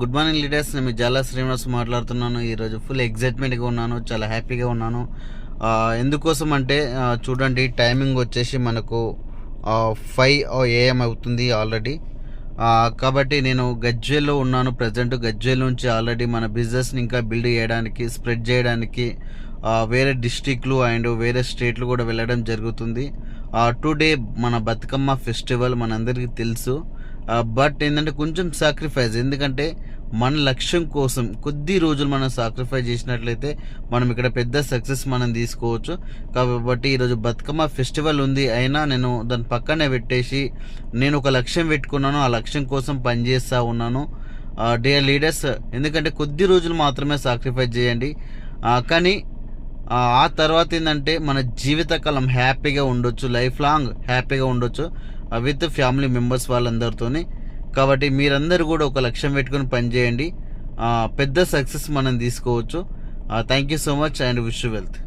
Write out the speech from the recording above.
Good morning leaders. నేను మీ జాలా శ్రీనివాస్ మాట్లాడుతున్నాను. ఈరోజు ఫుల్ ఎగ్జైట్మెంట్గా ఉన్నాను, చాలా హ్యాపీగా ఉన్నాను. ఎందుకోసం అంటే చూడండి, టైమింగ్ వచ్చేసి మనకు 5 AM అవుతుంది ఆల్రెడీ. కాబట్టి నేను గజ్వేల్లో ఉన్నాను. ప్రజెంట్ గజ్వేల్ నుంచి ఆల్రెడీ మన బిజినెస్ని ఇంకా బిల్డ్ చేయడానికి, స్ప్రెడ్ చేయడానికి వేరే డిస్టిక్లు అండ్ వేరే స్టేట్లు కూడా వెళ్ళడం జరుగుతుంది. టుడే మన బతుకమ్మ ఫెస్టివల్ మనందరికీ తెలుసు. బట్ ఏంటంటే కొంచెం సాక్రిఫైస్, ఎందుకంటే మన లక్ష్యం కోసం కొద్ది రోజులు మనం సాక్రిఫైస్ చేసినట్లయితే మనం ఇక్కడ పెద్ద సక్సెస్ మనం తీసుకోవచ్చు. కాబట్టి ఈరోజు బతుకమ్మ ఫెస్టివల్ ఉంది, అయినా నేను దాని పక్కనే పెట్టేసి నేను ఒక లక్ష్యం పెట్టుకున్నాను. ఆ లక్ష్యం కోసం పనిచేస్తూ ఉన్నాను. డియర్ లీడర్స్, ఎందుకంటే కొద్ది రోజులు మాత్రమే సాక్రిఫైస్ చేయండి, కానీ ఆ తర్వాత ఏంటంటే మన జీవితకాలం హ్యాపీగా ఉండొచ్చు, లైఫ్ లాంగ్ హ్యాపీగా ఉండొచ్చు విత్ ఫ్యామిలీ మెంబర్స్ వాళ్ళందరితోని. కాబట్టి మీరందరూ కూడా ఒక లక్ష్యం పెట్టుకుని పనిచేయండి, పెద్ద సక్సెస్ మనం తీసుకోవచ్చు. Thank you so much and wish you wealth.